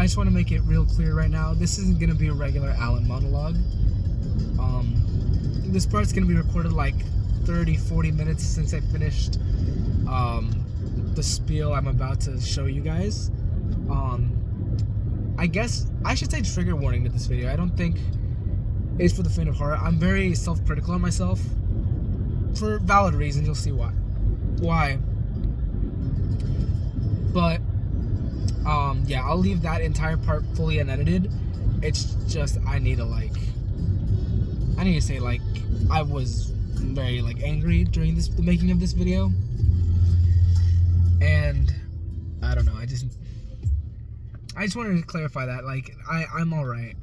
I just want to make it real clear right now. This isn't going to be a regular Alan monologue. This part's going to be recorded like 30-40 minutes since I finished the spiel I'm about to show you guys. I guess I should say trigger warning to this video. I don't think it's for the faint of heart. I'm very self-critical on myself for valid reasons. You'll see why. But yeah, I'll leave that entire part fully unedited. It's just I need to say like I was very like angry during the making of this video, and I don't know. I just wanted to clarify that like I'm all right.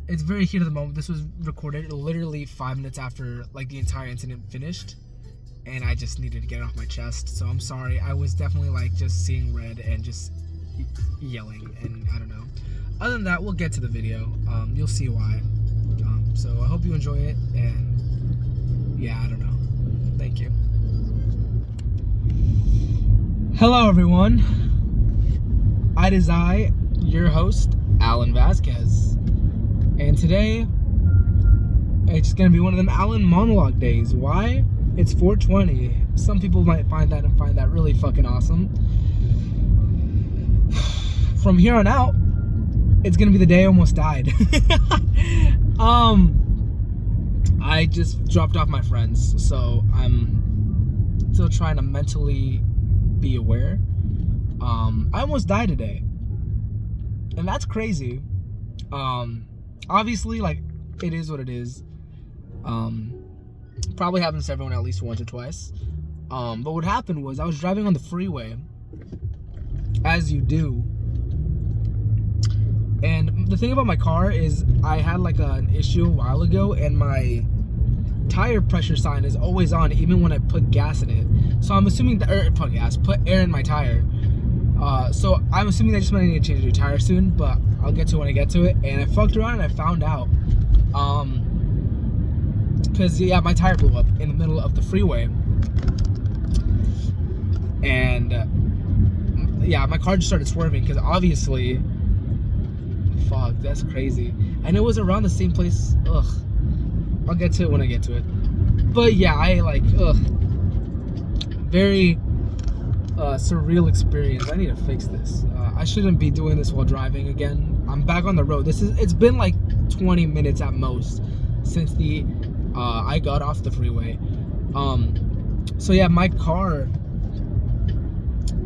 It's very heat of the moment. This was recorded literally 5 minutes after like the entire incident finished, and I just needed to get it off my chest. So I'm sorry. I was definitely like just seeing red and just yelling, and I don't know. Other than that, we'll get to the video. You'll see why. So I hope you enjoy it, and yeah, I don't know. Thank you. Hello, everyone. It is I, your host, Alan Vasquez, and today it's gonna be one of them Alan monologue days. Why? It's 420. Some people might find that really fucking awesome. From here on out, it's gonna be the day I almost died. I just dropped off my friends, so I'm still trying to mentally be aware. I almost died today, and that's crazy. Obviously, like, it is what it is. Probably happens to everyone at least once or twice. But what happened was I was driving on the freeway, as you do. And the thing about my car is I had like an issue a while ago, and my tire pressure sign is always on even when I put gas in it. So I'm assuming that, put air in my tire. So I'm assuming that just meant I need to change the tire soon, but I'll get to it when I get to it. And I fucked around and I found out. Cause yeah, my tire blew up in the middle of the freeway. And yeah, my car just started swerving because obviously, fuck, that's crazy. And it was around the same place. Ugh. I'll get to it when I get to it. But yeah, very surreal experience. I need to fix this. I shouldn't be doing this while driving again. I'm back on the road. It's been like 20 minutes at most since I got off the freeway. So yeah, my car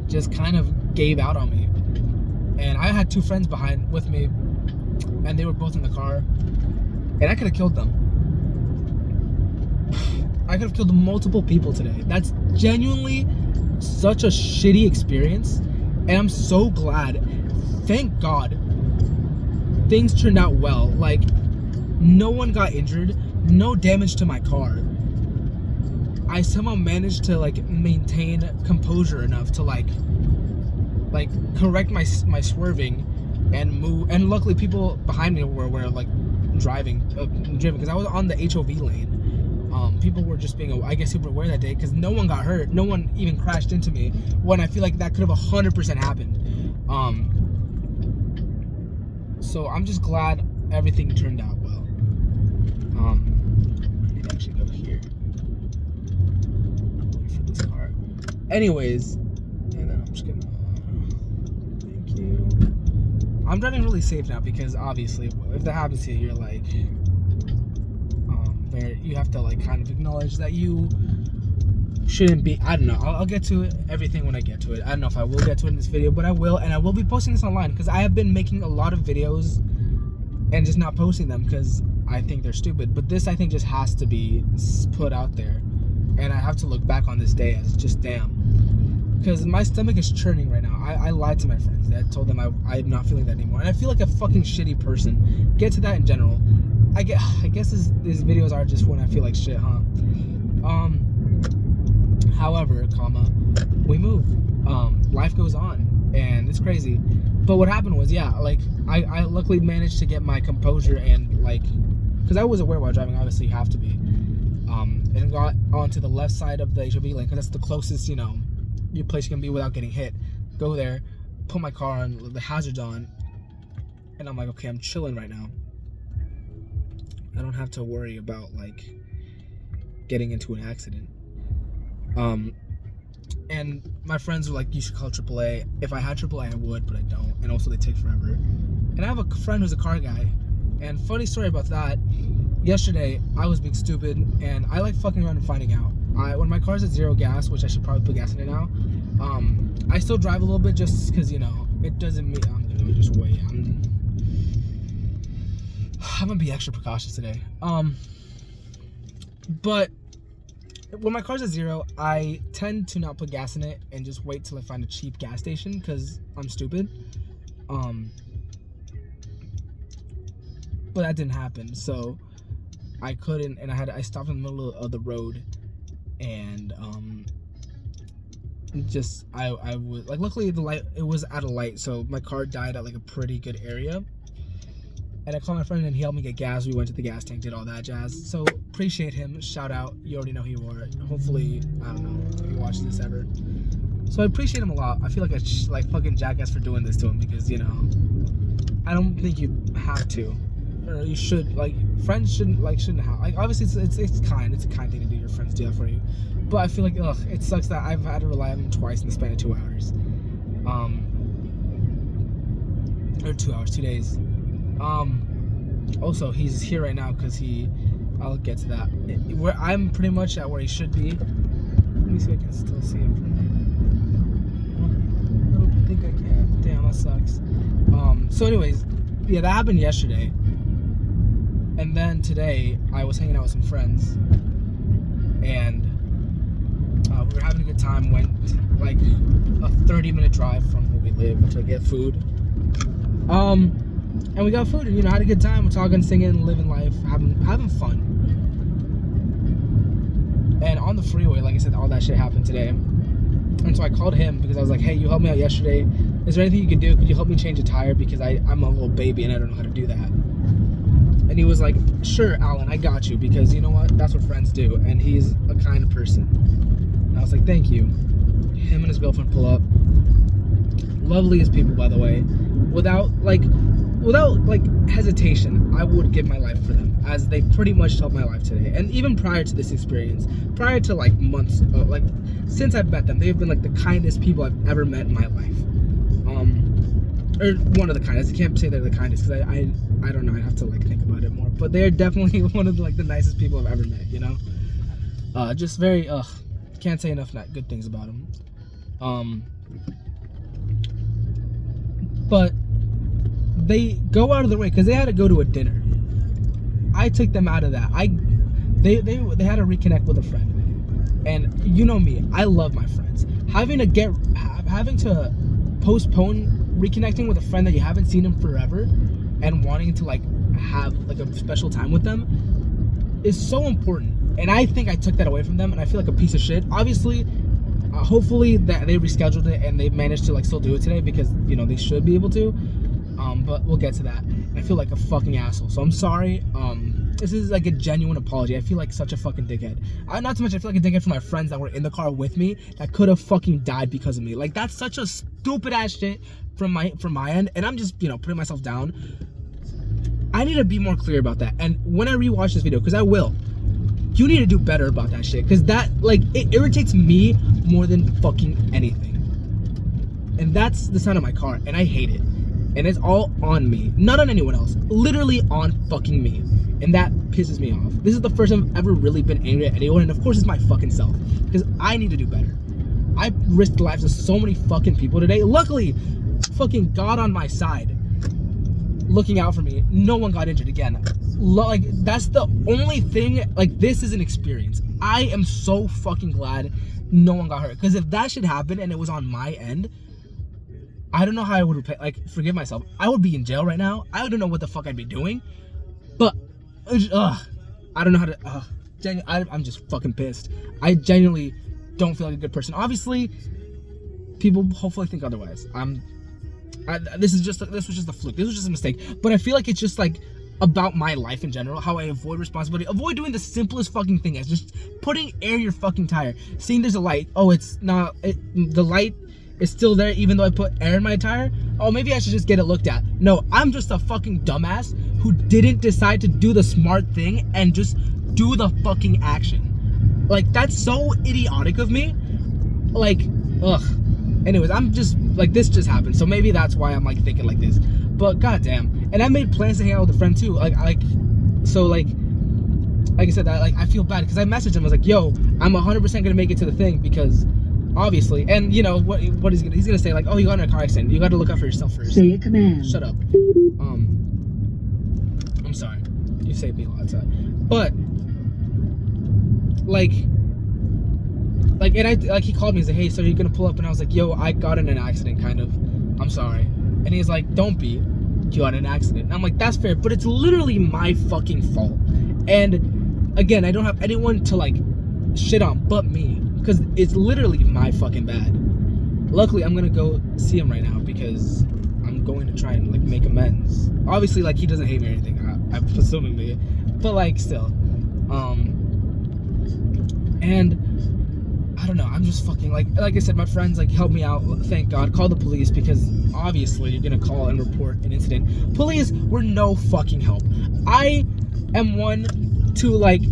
just kind of gave out on me. And I had two friends with me, and they were both in the car, and I could have killed them. I could have killed multiple people today. That's genuinely such a shitty experience, and I'm so glad, thank God, things turned out well. Like, no one got injured, no damage to my car. I somehow managed to like maintain composure enough to like correct my swerving and move, and luckily people behind me were like driven because I was on the HOV lane. People were just being, I guess, super aware that day because no one got hurt. No one even crashed into me when I feel like that could have 100% happened. So I'm just glad everything turned out well. I need to actually go here. Wait for this car. Anyways, and then I'm just gonna. Thank you. I'm driving really safe now because obviously, if that happens to you, you're like. You have to like kind of acknowledge that you shouldn't be. I don't know. I'll get to everything when I get to it. I don't know if I will get to it in this video, but I will, and I will be posting this online because I have been making a lot of videos and just not posting them because I think they're stupid. But this, I think, just has to be put out there, and I have to look back on this day as just damn, because my stomach is churning right now. I lied to my friends. I told them I'm not feeling that anymore, and I feel like a fucking shitty person. Get to that in general. I guess these videos are just when I feel like shit, huh? However, we move. Life goes on, and it's crazy. But what happened was, yeah, like I luckily managed to get my composure and like, because I was aware while driving, obviously you have to be, and got onto the left side of the HOV lane because that's the closest, your place you can be without getting hit. Go there, put my car on, the hazards on, and I'm like, okay, I'm chilling right now. I don't have to worry about like getting into an accident. And my friends were like, you should call AAA. If I had AAA, I would, but I don't. And also, they take forever. And I have a friend who's a car guy. And funny story about that. Yesterday, I was being stupid, and I like fucking around and finding out. When my car's at 0 gas, which I should probably put gas in it now, I still drive a little bit just because, you know, it doesn't mean I'm gonna just wait. I'm gonna be extra precautious today. But when my car's at 0, I tend to not put gas in it and just wait till I find a cheap gas station because I'm stupid. But that didn't happen, so I couldn't, and I stopped in the middle of the road, and I was like, luckily it was at a light, so my car died at like a pretty good area. And I called my friend and he helped me get gas. We went to the gas tank, did all that jazz. So appreciate him. Shout out. You already know who you are. Hopefully, I don't know if you watch this ever. So I appreciate him a lot. I feel like a fucking jackass for doing this to him because, you know, I don't think you have to, or you should. Like, friends shouldn't have. Like, obviously it's kind. It's a kind thing to do. Your friends do that for you. But I feel like it sucks that I've had to rely on him twice in the span of 2 hours. Or 2 hours, 2 days. Also, he's here right now because I'll get to that. Where I'm pretty much at where he should be. Let me see if I can still see him from here. I don't think I can. Damn, that sucks. So anyways, yeah, that happened yesterday. And then today, I was hanging out with some friends. And we were having a good time. Went like a 30-minute drive from where we live to get food. And we got food and, you know, had a good time. We're talking, singing, living life, having fun. And on the freeway, like I said, all that shit happened today. And so I called him because I was like, hey, you helped me out yesterday. Is there anything you can do? Could you help me change a tire? Because I'm a little baby and I don't know how to do that. And he was like, sure, Alan, I got you. Because you know what? That's what friends do. And he's a kind person. And I was like, thank you. Him and his girlfriend pull up. Loveliest people, by the way. Without hesitation, I would give my life for them, as they pretty much helped my life today. And even prior to this experience, prior to like months, since I've met them, they've been like the kindest people I've ever met in my life. Or one of the kindest. I can't say they're the kindest because I don't know. I have to like think about it more. But they're definitely one of the nicest people I've ever met. You know, just very can't say enough good things about them. But they go out of their way because they had to go to a dinner. I took them out of that. They had to reconnect with a friend, and you know me, I love my friends. Having to postpone reconnecting with a friend that you haven't seen in forever, and wanting to like have like a special time with them is so important. And I think I took that away from them, and I feel like a piece of shit. Obviously. Hopefully that they rescheduled it and they managed to like still do it today because, you know, they should be able to. But we'll get to that. I feel like a fucking asshole, so I'm sorry. This is like a genuine apology. I feel like such a fucking dickhead. Not to mention, I feel like a dickhead for my friends that were in the car with me that could have fucking died because of me. Like, that's such a stupid ass shit from my end, and I'm just, you know, putting myself down. I need to be more clear about that. And when I rewatch this video, because I will, you need to do better about that shit, because that, like, it irritates me more than fucking anything. And that's the sound of my car, and I hate it. And it's all on me, not on anyone else. Literally on fucking me. And that pisses me off. This is the first time I've ever really been angry at anyone, and of course it's my fucking self, because I need to do better. I risked the lives of so many fucking people today. Luckily, fucking God on my side, looking out for me. No one got injured again. Like, that's the only thing. Like, this is an experience. I am so fucking glad no one got hurt, because if that should happen and it was on my end, I don't know how I would forgive myself. I would be in jail right now. I don't know what the fuck I'd be doing. But I don't know how to. I'm just fucking pissed. I genuinely don't feel like a good person. Obviously, people hopefully think otherwise. This was just a fluke. This was just a mistake. But I feel like it's just like about my life in general, how I avoid responsibility, avoid doing the simplest fucking thing, as just putting air in your fucking tire, seeing there's a light. Oh, it's not. The light is still there even though I put air in my tire. Oh, maybe I should just get it looked at. No, I'm just a fucking dumbass who didn't decide to do the smart thing and just do the fucking action. Like, that's so idiotic of me. Like, ugh. Anyways, I'm just, like, this just happened. So maybe that's why I'm, like, thinking like this. But, goddamn. And I made plans to hang out with a friend, too. Like I said, that, like, I feel bad. Because I messaged him. I was like, yo, I'm 100% going to make it to the thing. Because, obviously. And, you know, what he's going to say, like, oh, you got in a car accident. You got to look out for yourself first. Say a command. Shut up. I'm sorry. You saved me a lot of time. But, and he called me, he's like, hey, so you're gonna pull up? And I was like, yo, I got in an accident, kind of. I'm sorry. And he's like, don't be. You got in an accident. And I'm like, that's fair, but it's literally my fucking fault. And again, I don't have anyone to, like, shit on but me, because it's literally my fucking bad. Luckily, I'm gonna go see him right now, because I'm going to try and, like, make amends. Obviously, like, he doesn't hate me or anything. I'm assuming me. But, like, still. And I don't know, I'm just fucking, like I said, my friends, like, helped me out, thank God. Call the police, because obviously you're gonna call and report an incident. Police were no fucking help. I am one to, like,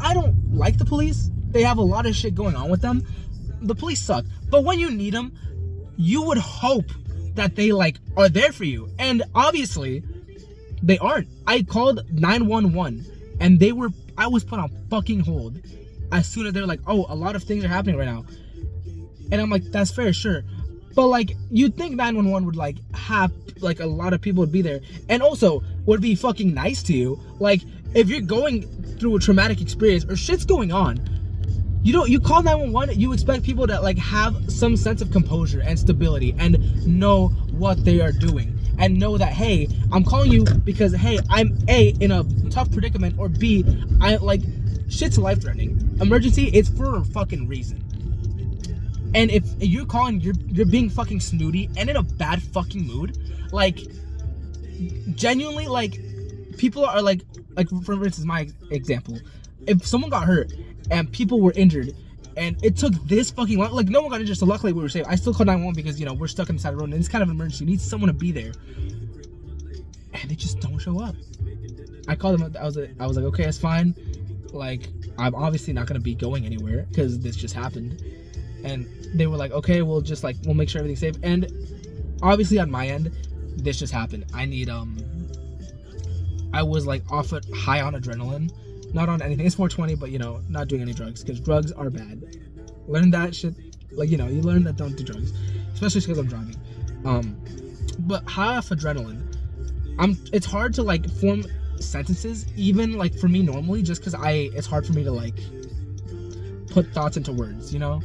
I don't like the police. They have a lot of shit going on with them. The police suck. But when you need them, you would hope that they, like, are there for you. And obviously, they aren't. I called 911, and I was put on fucking hold as soon as they're like, oh, a lot of things are happening right now. And I'm like, that's fair, sure. But, like, you'd think 911 would, like, have, like, a lot of people would be there. And also, would be fucking nice to you. Like, if you're going through a traumatic experience or shit's going on, you call 911, you expect people to, like, have some sense of composure and stability and know what they are doing. And know that, hey, I'm calling you because, hey, I'm A, in a tough predicament, or B, shit's life-threatening. Emergency, it's for a fucking reason. And if you're calling, you're being fucking snooty and in a bad fucking mood, like, genuinely, like, people are, like, for instance, my example, if someone got hurt and people were injured, and it took this fucking long, like, no one got injured, so luckily we were safe. I still called 911 because, you know, we're stuck on the side of the road, and it's kind of an emergency. You need someone to be there. And they just don't show up. I called them up, I was like, okay, that's fine. Like, I'm obviously not gonna be going anywhere, because this just happened. And they were like, okay, we'll make sure everything's safe. And obviously on my end, this just happened. I was, like, high on adrenaline. Not on anything. It's 420, but, you know, not doing any drugs, because drugs are bad. Learn that shit. Like, you know, you learn that don't do drugs, especially because I'm driving. But high off adrenaline, it's hard to, like, form sentences, even, like, for me normally, just because it's hard for me to, like, put thoughts into words, you know?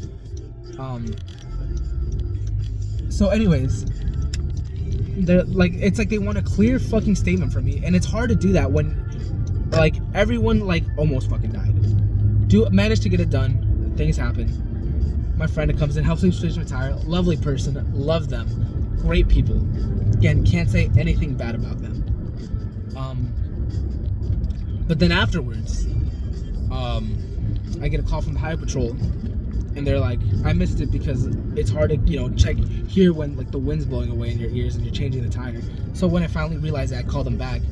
So anyways, they're like, it's like they want a clear fucking statement from me, and it's hard to do that when, like, everyone, like, almost fucking died. Managed to get it done. Things happen. My friend comes in, helps me switch my tire. Lovely person. Love them. Great people. Again, can't say anything bad about them. But then afterwards, I get a call from the highway patrol, and they're like, I missed it because it's hard to, you know, hear when, like, the wind's blowing away in your ears and you're changing the tire. So when I finally realized that, I called them back.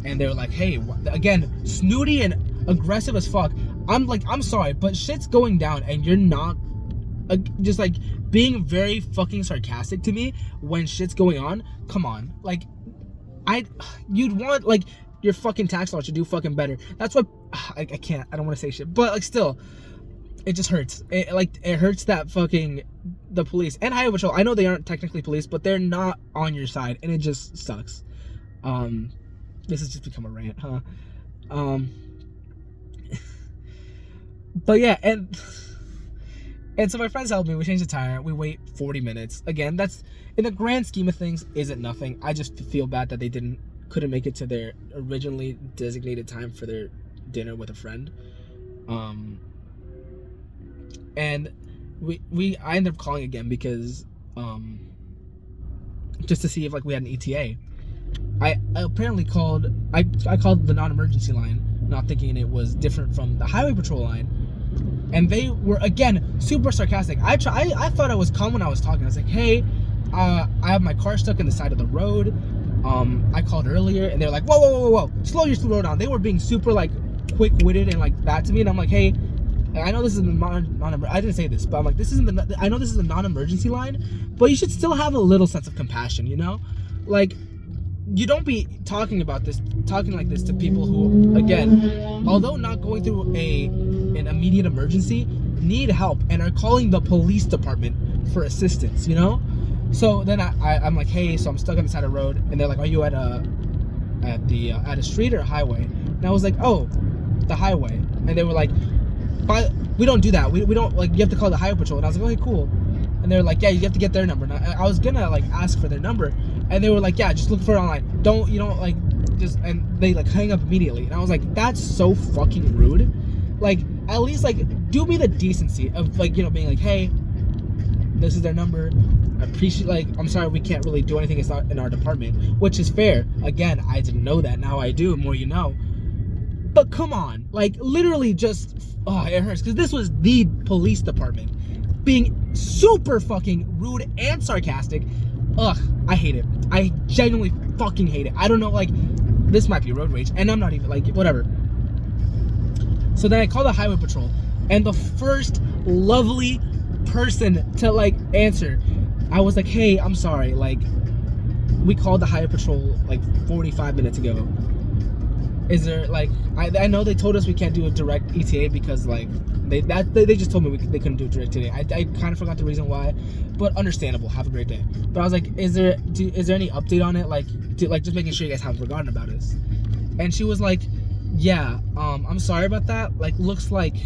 And they were like, hey, again, snooty and aggressive as fuck. I'm like, I'm sorry, but shit's going down, and you're not just, like, being very fucking sarcastic to me when shit's going on. Come on. Like, you'd want, like, your fucking tax law to do fucking better. That's what, I can't, I don't want to say shit, but, like, still, it just hurts. It hurts that fucking, the police and highway patrol, I know they aren't technically police, but they're not on your side, and it just sucks. This has just become a rant, huh? But yeah, and so my friends helped me. We changed the tire. We wait 40 minutes. Again, that's, in the grand scheme of things, isn't nothing. I just feel bad that they couldn't make it to their originally designated time for their dinner with a friend. And I ended up calling again because, just to see if, like, we had an ETA. I apparently called the non-emergency line, not thinking it was different from the highway patrol line. and they were again super sarcastic. I thought I was calm when I was talking. I was like, hey, I have my car stuck in the side of the road. I called earlier, and they're like, whoa, slow your slow down. They were being super like quick-witted and like that to me, and I'm like, hey, I know this is I didn't say this, but I'm like, I know this is a non-emergency line, but you should still have a little sense of compassion, you know? Like, you don't be talking like this to people who, again, although not going through an immediate emergency, need help and are calling the police department for assistance, you know? So then I'm like, hey, so I'm stuck on the side of the road, and they're like, are you at a street or a highway? And I was like, oh, the highway. And they were like, but we don't do that. We don't, like, you have to call the highway patrol. And I was like, okay, cool. And they were like, yeah, you have to get their number. And I was gonna like ask for their number, and they were like, yeah, just look for it online. And they like hang up immediately. And I was like, that's so fucking rude. Like, at least like do me the decency of like, you know, being like, hey, this is their number. I appreciate, like, I'm sorry we can't really do anything. It's not in our department, which is fair. Again, I didn't know that. Now I do. More you know. But come on, like, literally just, oh, it hurts, because this was the police department being super fucking rude and sarcastic. Ugh, I hate it. I genuinely fucking hate it. I don't know, like, this might be road rage, and I'm not even, like, whatever. So then I called the highway patrol, and the first lovely person to, like, answer, I was like, hey, I'm sorry, like, we called the highway patrol, like, 45 minutes ago. Is there, like, I know they told us we can't do a direct ETA because, like, they just told me they couldn't do a direct ETA. I kind of forgot the reason why, but understandable. Have a great day. But I was like, is there any update on it? Like, just making sure you guys haven't forgotten about us. And she was like, yeah, I'm sorry about that. Like, looks like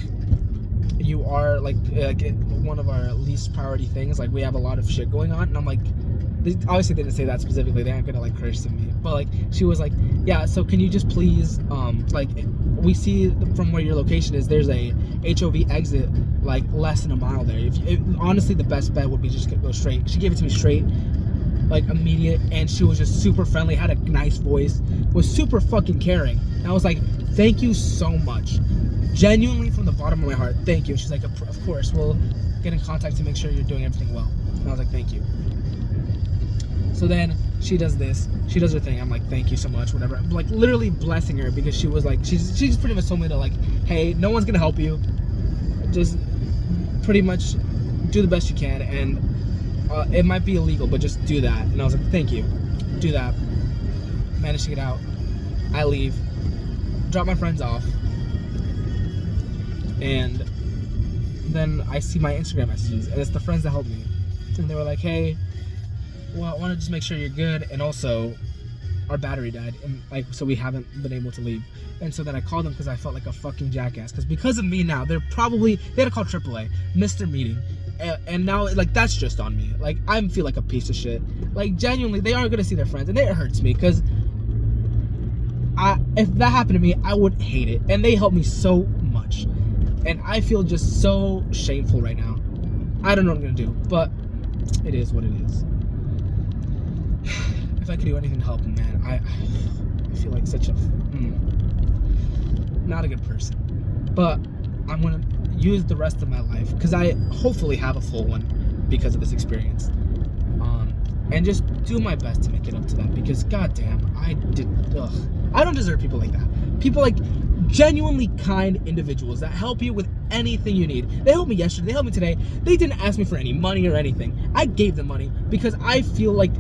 you are, like one of our least priority things. Like, we have a lot of shit going on. And I'm like, obviously they didn't say that specifically. They aren't gonna like curse at me, but like she was like, yeah, so can you just please like, we see from where your location is, there's a HOV exit like less than a mile there. Honestly, the best bet would be just go straight. She gave it to me straight, like immediate, and she was just super friendly, had a nice voice, was super fucking caring. And I was like, thank you so much, genuinely from the bottom of my heart, thank you. She's like, of course, we'll get in contact to make sure you're doing everything well. And I was like, thank you. So then she does this. She does her thing. I'm like, thank you so much, whatever. I'm like literally blessing her, because she was like, she's pretty much told me to like, hey, no one's gonna help you. Just pretty much do the best you can, and it might be illegal, but just do that. And I was like, thank you. Do that. Managed to get out. I leave. Drop my friends off. And then I see my Instagram messages, and it's the friends that helped me. And they were like, hey, well, I want to just make sure you're good, and also our battery died, and like, so we haven't been able to leave. And so then I called them because I felt like a fucking jackass, because of me now they had to call AAA, missed their meeting, and now like that's just on me. Like, I feel like a piece of shit. Like, genuinely, they aren't gonna see their friends, and it hurts me, because if that happened to me, I would hate it, and they helped me so much, and I feel just so shameful right now. I don't know what I'm gonna do, but it is what it is. If I could do anything to help him, man, I feel like such a not a good person. But I'm gonna use the rest of my life, because I hopefully have a full one because of this experience, and just do my best to make it up to them, because goddamn, I don't deserve people like that. People like genuinely kind individuals that help you with anything you need. They helped me yesterday, they helped me today. They didn't ask me for any money or anything. I gave them money because I feel like,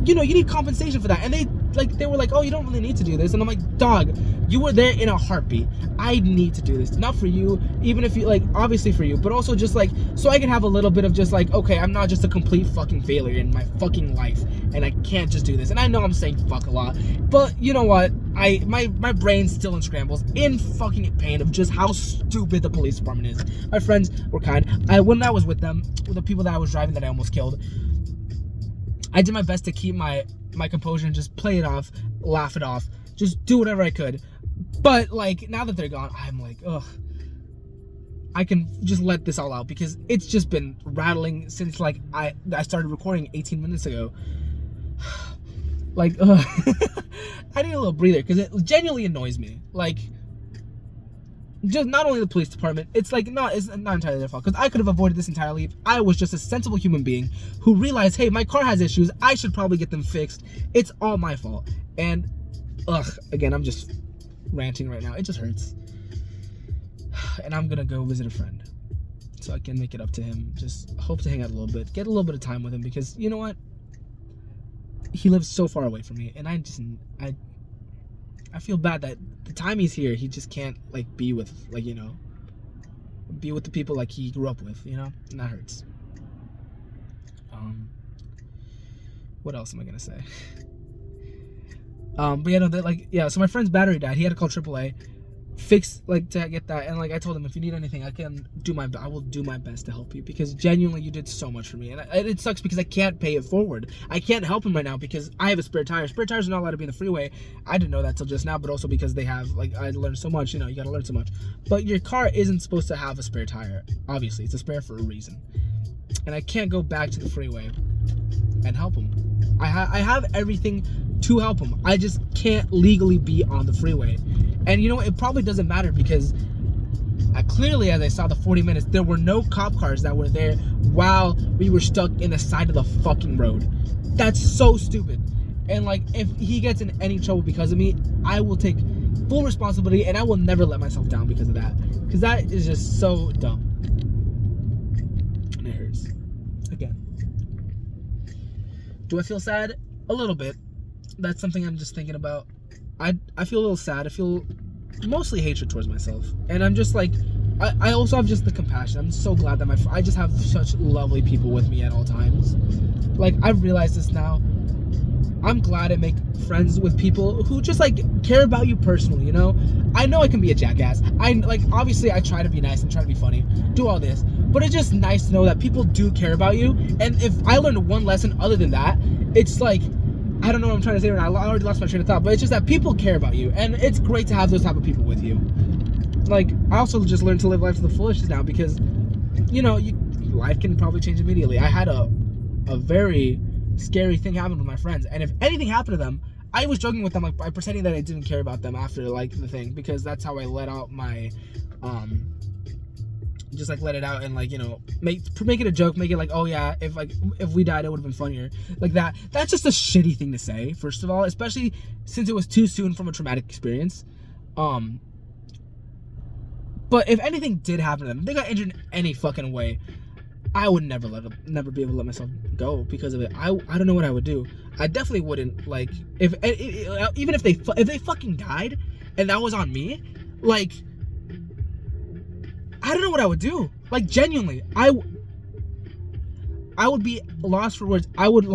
you know, you need compensation for that. And they were like, oh, you don't really need to do this. And I'm like, dog, you were there in a heartbeat. I need to do this, not for you, even if you, like, obviously for you, but also just like, so I can have a little bit of just like, okay, I'm not just a complete fucking failure in my fucking life, and I can't just do this. And I know I'm saying fuck a lot, but you know what, my brain's still in scrambles, in fucking pain of just how stupid the police department is. My friends were kind. When I was with them, with the people that I was driving that I almost killed, I did my best to keep my composure and just play it off, laugh it off, just do whatever I could. But like, now that they're gone, I'm like, ugh, I can just let this all out, because it's just been rattling since like I started recording 18 minutes ago. Like, ugh. I need a little breather, because it genuinely annoys me. Like, just not only the police department, it's like it's not entirely their fault, because I could have avoided this entirely if I was just a sensible human being who realized, hey, my car has issues, I should probably get them fixed. It's all my fault. And again, I'm just ranting right now. It just hurts. And I'm gonna go visit a friend so I can make it up to him. Just hope to hang out a little bit, get a little bit of time with him, because you know what, he lives so far away from me, and I feel bad that the time he's here, he just can't like be with the people like he grew up with, and that hurts. What else am I gonna say? But yeah, no, so my friend's battery died. He had to call AAA, fix to get that, and I told him, if you need anything, I will do my best to help you, because genuinely you did so much for me, and it sucks because I can't pay it forward. I can't help him right now because I have a spare tire. Spare tires are not allowed to be in the freeway. I didn't know that till just now, but also because they have I learned so much. You gotta learn so much. But your car isn't supposed to have a spare tire. Obviously, it's a spare for a reason, and I can't go back to the freeway and help him. I have everything to help him. I just can't legally be on the freeway. And you know what? It probably doesn't matter, because clearly, as I saw the 40 minutes, there were no cop cars that were there while we were stuck in the side of the fucking road. That's so stupid. And if he gets in any trouble because of me, I will take full responsibility, and I will never let myself down because of that. Because that is just so dumb. And it hurts. Again. Do I feel sad? A little bit. That's something I'm just thinking about. I feel a little sad. I feel mostly hatred towards myself, and I'm just I also have just the compassion. I'm so glad that I just have such lovely people with me at all times. I've realized this now. I'm glad I make friends with people who just care about you personally. I know I can be a jackass. Obviously I try to be nice and try to be funny, do all this, but it's just nice to know that people do care about you. And if I learned one lesson other than that, it's I don't know what I'm trying to say right now. I already lost my train of thought, but it's just that people care about you, and it's great to have those type of people with you. I also just learned to live life to the fullest now, because, life can probably change immediately. I had a very scary thing happen with my friends, and if anything happened to them, I was joking with them, by pretending that I didn't care about them after, the thing, because that's how I let out my, just let it out and make it a joke, make it oh yeah, if we died it would have been funnier, that's just a shitty thing to say, first of all, especially since it was too soon from a traumatic experience. But if anything did happen to them, if they got injured in any fucking way, I would never be able to let myself go because of it. I don't know what I would do. I definitely wouldn't even if they fucking died and that was on me, I don't know what I would do. Genuinely, I would be lost for words. I would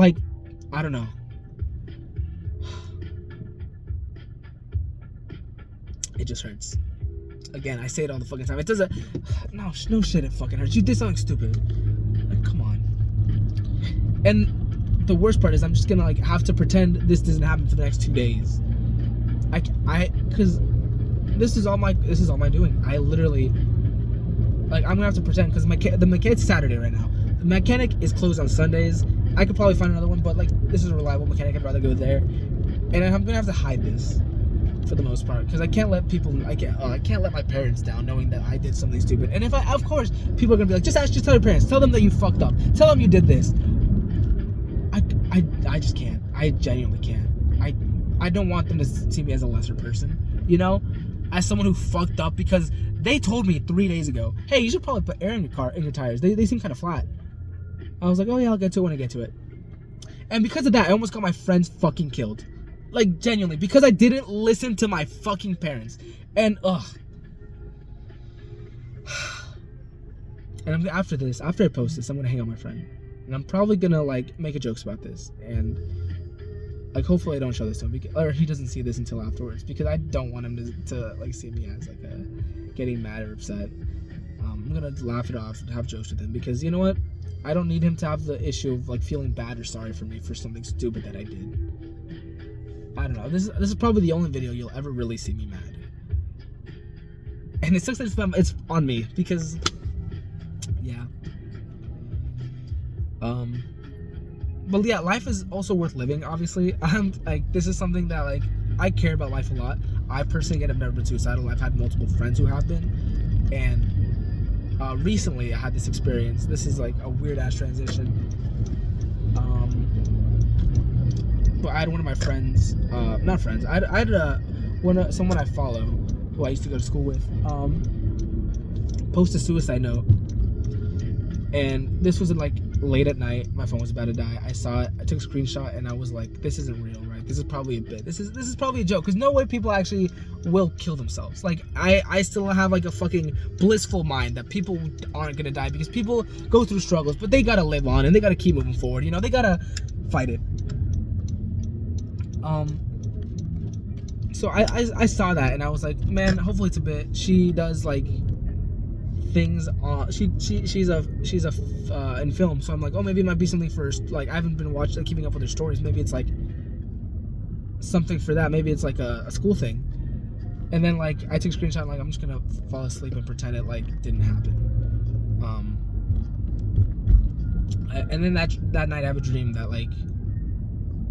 I don't know. It just hurts. Again, I say it all the fucking time. It doesn't. No shit. It fucking hurts. You did something stupid. Come on. And the worst part is, I'm just gonna have to pretend this doesn't happen for the next 2 days. Because this is all my doing. I literally. I'm gonna have to pretend, because it's Saturday right now. The mechanic is closed on Sundays. I could probably find another one, but this is a reliable mechanic. I'd rather go there. And I'm gonna have to hide this for the most part, because I can't let my parents down knowing that I did something stupid. And of course, people are gonna be just tell your parents, tell them that you fucked up, tell them you did this. I just can't. I genuinely can't. I don't want them to see me as a lesser person, as someone who fucked up, because they told me 3 days ago, hey, you should probably put air in your tires. They seem kind of flat. I was oh yeah, I'll get to it when I get to it. And because of that, I almost got my friends fucking killed. Genuinely, because I didn't listen to my fucking parents. And and after I post this, I'm gonna hang out with my friend, and I'm probably gonna make a jokes about this, and hopefully I don't show this to him, or he doesn't see this until afterwards, because I don't want him to see me as getting mad or upset. I'm gonna laugh it off and have jokes with him, because you know what, I don't need him to have the issue of feeling bad or sorry for me for something stupid that I did. I don't know. This is probably the only video you'll ever really see me mad. And it sucks that it's on me, because yeah. But yeah, life is also worth living, obviously. This is something that I care about life a lot. I personally have never been suicidal. I've had multiple friends who have been, and recently I had this experience. This is like a weird ass transition. But I had one of my friends, not friends. I had someone I follow, who I used to go to school with, post a suicide note, and this was like late at night. My phone was about to die. I saw it. I took a screenshot, and I was like, "This isn't real, right? This is probably a bit. This is probably a joke. Because no way people actually will kill themselves. Like I still have like a fucking blissful mind that people aren't gonna die because people go through struggles, but they gotta live on and they gotta keep moving forward. You know, they gotta fight it. So I saw that and I was like, man, hopefully it's a bit. She does like things on she's in film, so I'm like, oh, maybe it might be something first. Like I haven't been keeping up with her stories. Maybe it's like something for that. Maybe it's like a school thing. And then like I took a screenshot, like I'm just gonna fall asleep and pretend it like didn't happen. And then that night I have a dream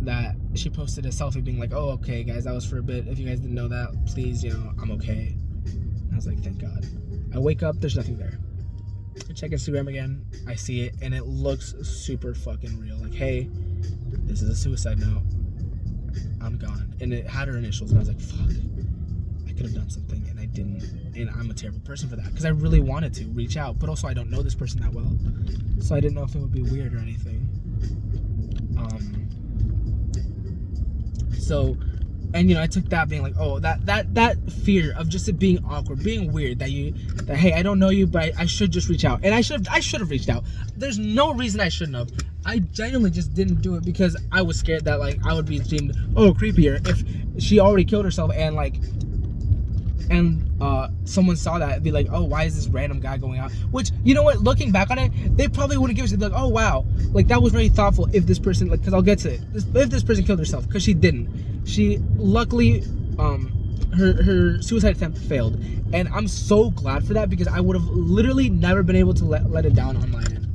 that she posted a selfie being like, oh, okay guys, that was for a bit. If you guys didn't know that, please, you know, I'm okay. I was like, thank God. I wake up, there's nothing there. I check Instagram again, I see it, and it looks super fucking real. Like, hey, this is a suicide note. I'm gone. And it had her initials, and I was like, fuck. I could have done something, and I didn't. And I'm a terrible person for that, because I really wanted to reach out, but also I don't know this person that well. So I didn't know if it would be weird or anything. So, and you know, I took that being like, oh, that fear of just it being awkward, being weird, that hey, I don't know you, but I should just reach out, and I should have reached out. There's no reason I shouldn't have. I genuinely just didn't do it because I was scared that like I would be deemed creepier if she already killed herself and someone saw that and be like, oh, why is this random guy going out? Which, you know what, looking back on it, they probably wouldn't give a shit. They'd be like, oh wow, like that was very thoughtful. If this person, like, because I'll get to it, if this person killed herself, because she didn't. She luckily her suicide attempt failed, and I'm so glad for that, because I would have literally never been able to let it down on my end.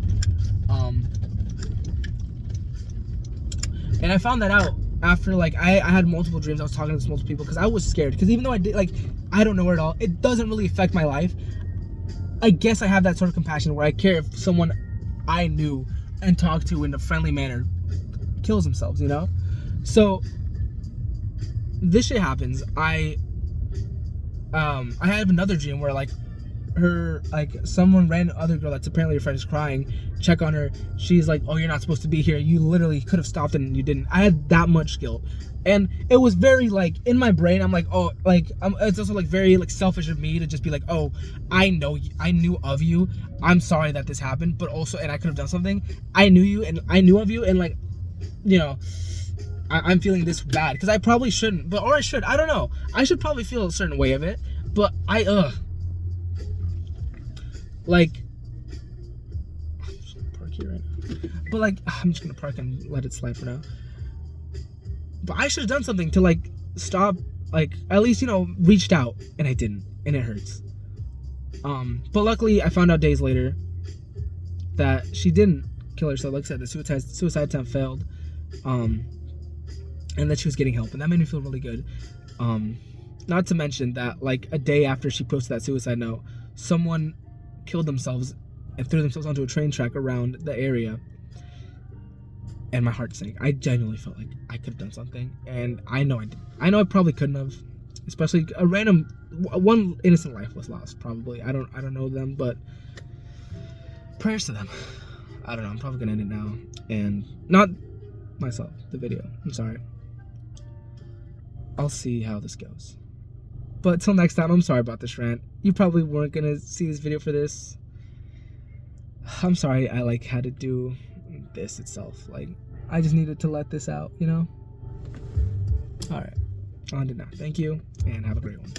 And I found that out after like I had multiple dreams. I was talking to multiple people because I was scared, because even though I don't know her at all, it doesn't really affect my life. I guess I have that sort of compassion where I care if someone I knew and talked to in a friendly manner kills themselves, you know? So this shit happens. I have another dream where like someone random other girl that's apparently your friend is crying, check on her, she's like, oh, you're not supposed to be here, you literally could have stopped and you didn't. I had that much guilt, and it was very like in my brain, I'm like, oh, like it's also like very like selfish of me to just be like, oh, I knew of you, I'm sorry that this happened, but also, and I could have done something, I knew you and I knew of you, and like, you know, I'm feeling this bad because I probably shouldn't, or I should, I don't know, I should probably feel a certain way of it, but like, I'm just gonna park here right now. But like, I'm just gonna park and let it slide for now. But I should have done something to like stop, like at least, you know, reached out, and I didn't, and it hurts. But luckily I found out days later that she didn't kill herself. Like I said, the suicide attempt failed, and that she was getting help, and that made me feel really good. Not to mention that like a day after she posted that suicide note, someone killed themselves and threw themselves onto a train track around the area, and my heart sank. I genuinely felt like I could have done something, and I know I did. I know I probably couldn't have, especially one innocent life was lost. Probably I don't know them, but prayers to them. I don't know. I'm probably gonna end it now, and not myself. The video. I'm sorry. I'll see how this goes. But till next time, I'm sorry about this rant. You probably weren't gonna see this video for this. I'm sorry I like had to do this itself. Like, I just needed to let this out, you know? Alright, on to now. Thank you, and have a great one.